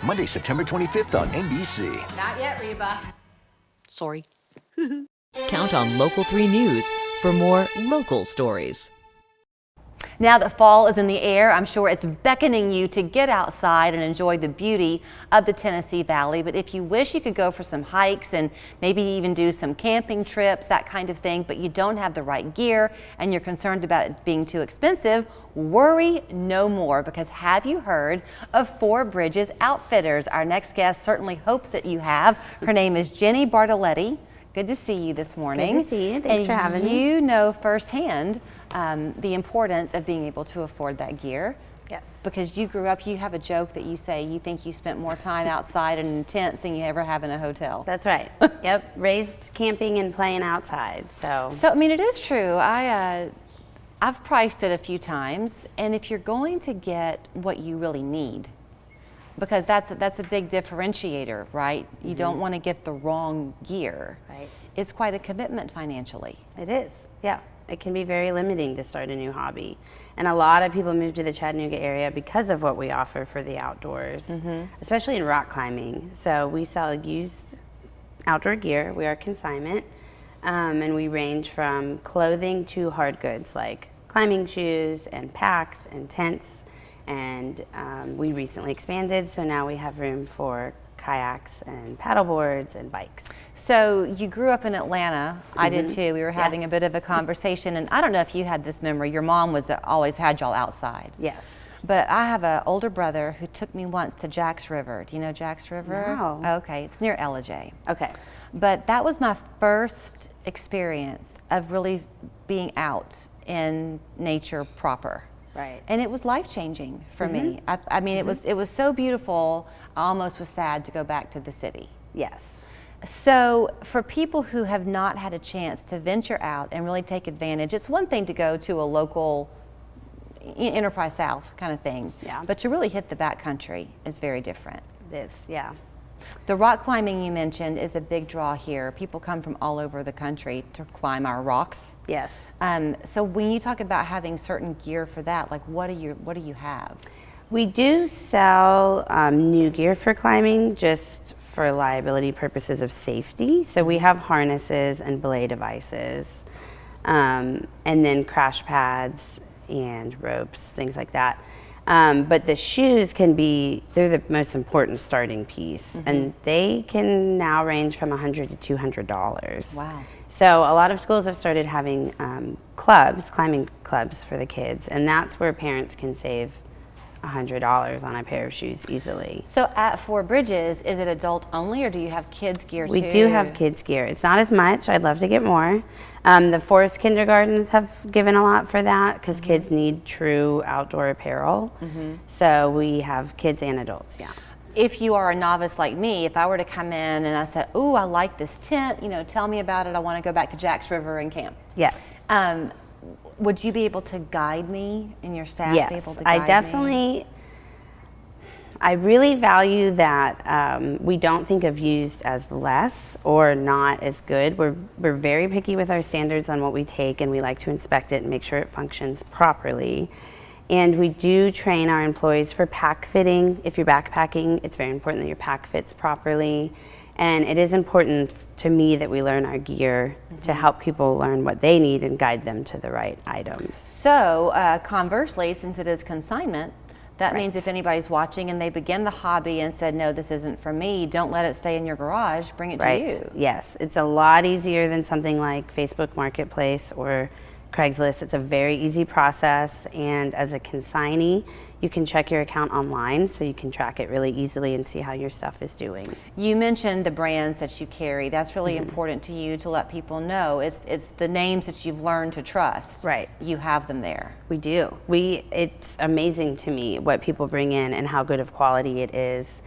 Monday, September 25th on NBC. Not yet, Reba. Sorry. Count on Local 3 News for more local stories. Now that fall is in the air, I'm sure it's beckoning you to get outside and enjoy the beauty of the Tennessee Valley. But if you wish you could go for some hikes and maybe even do some camping trips, that kind of thing, but you don't have the right gear and you're concerned about it being too expensive, worry no more, because have you heard of Four Bridges Outfitters? Our next guest certainly hopes that you have. Her name is Jenny Bartoletti. Good to see you this morning. Good to see you. Thanks for having me. You know firsthand the importance of being able to afford that gear. Yes. Because you grew up, you have a joke that you say you think you spent more time outside and in tents than you ever have in a hotel. That's right. Yep. Raised camping and playing outside. So I mean, it is true. I've priced it a few times, and if you're going to get what you really need, because that's a big differentiator, right? You don't want to get the wrong gear. Right. It's quite a commitment financially. It is. Yeah. It can be very limiting to start a new hobby. And a lot of people move to the Chattanooga area because of what we offer for the outdoors, especially in rock climbing. So we sell used outdoor gear. We are consignment, and we range from clothing to hard goods like climbing shoes and packs and tents. And we recently expanded, so now we have room for kayaks and paddle boards and bikes. So you grew up in Atlanta. I did too. We were having a bit of a conversation, and I don't know if you had this memory. Your mom always had y'all outside. Yes. But I have an older brother who took me once to Jack's River. Do you know Jack's River? No. Okay, it's near Ellijay. Okay. But that was my first experience of really being out in nature proper. Right. And it was life-changing for me. I mean, it was so beautiful, I almost was sad to go back to the city. Yes. So for people who have not had a chance to venture out and really take advantage, it's one thing to go to a local Enterprise South kind of thing. Yeah. But to really hit the backcountry is very different. It is, yeah. The rock climbing you mentioned is a big draw here. People come from all over the country to climb our rocks. Yes. So when you talk about having certain gear for that, like what do you have? We do sell new gear for climbing just for liability purposes of safety. So we have harnesses and belay devices, and then crash pads and ropes, things like that. But the shoes they're the most important starting piece, and they can now range from $100 to $200. Wow. So a lot of schools have started having climbing clubs for the kids, and that's where parents can save $100 on a pair of shoes easily. So at Four Bridges, is it adult only, or do you have kids gear too? We do have kids gear. It's not as much. I'd love to get more. The forest kindergartens have given a lot for that because kids need true outdoor apparel. So we have kids and adults, yeah. If you are a novice like me, if I were to come in and I said, "Ooh, I like this tent, tell me about it. I want to go back to Jack's River and camp." Yes. Would you be able to guide me, and your staff yes, be able to guide I definitely. I really value that we don't think of used as less or not as good. We're very picky with our standards on what we take, and we like to inspect it and make sure it functions properly. And we do train our employees for pack fitting. If you're backpacking, it's very important that your pack fits properly. And it is important to me that we learn our gear to help people learn what they need and guide them to the right items. So conversely, since it is consignment, that means if anybody's watching and they begin the hobby and said, "No, this isn't for me," don't let it stay in your garage, bring it to you. Yes, it's a lot easier than something like Facebook Marketplace or Craigslist. It's a very easy process, and as a consignee, you can check your account online so you can track it really easily and see how your stuff is doing. You mentioned the brands that you carry. That's really important to you to let people know. It's the names that you've learned to trust. Right. You have them there. We do. It's amazing to me what people bring in and how good of quality it is.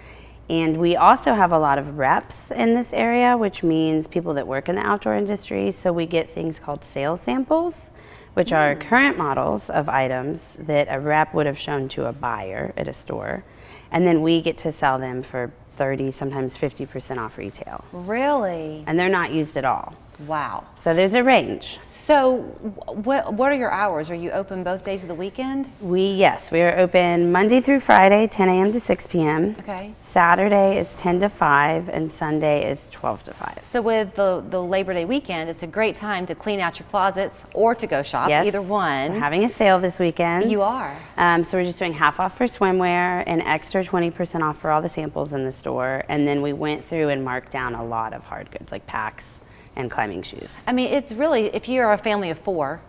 And we also have a lot of reps in this area, which means people that work in the outdoor industry. So we get things called sales samples, which are current models of items that a rep would have shown to a buyer at a store. And then we get to sell them for 30, sometimes 50% off retail. Really? And they're not used at all. Wow. So there's a range. So what are your hours? Are you open both days of the weekend? Yes, we are open Monday through Friday, 10 a.m. to 6 p.m. Okay. Saturday is 10 to 5, and Sunday is 12 to 5. So with the Labor Day weekend, it's a great time to clean out your closets or to go shop, Yes, either one. we're having a sale this weekend. You are. So we're just doing half off for swimwear and extra 20% off for all the samples in the store. And then we went through and marked down a lot of hard goods like packs and climbing shoes. I mean, it's really, if you're a family of 4,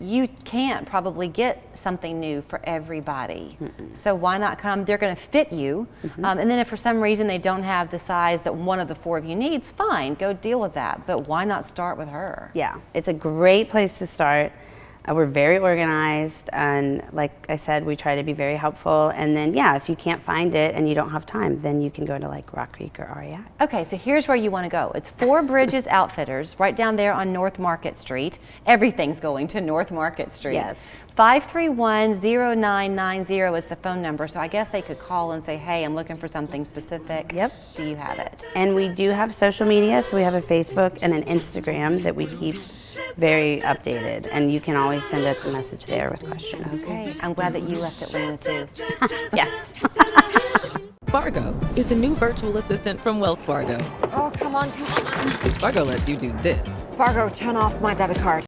you can't probably get something new for everybody. So why not come? They're going to fit you. And then if for some reason they don't have the size that one of the 4 of you needs, fine, go deal with that. But why not start with her? Yeah, it's a great place to start. We're very organized, and like I said, we try to be very helpful. And then, yeah, if you can't find it and you don't have time, then you can go to like Rock Creek or REI. Okay, so here's where you want to go. It's 4 Bridges Outfitters, right down there on North Market Street. Everything's going to North Market Street. Yes. 531-0990 is the phone number, so I guess they could call and say, hey, I'm looking for something specific. Yep. Do you have it? And we do have social media, so we have a Facebook and an Instagram that we keep very updated, and you can always send us a message there with questions. Okay, I'm glad that you left Atlanta too. Yes. Fargo is the new virtual assistant from Wells Fargo. Oh, come on. Fargo lets you do this. Fargo, turn off my debit card.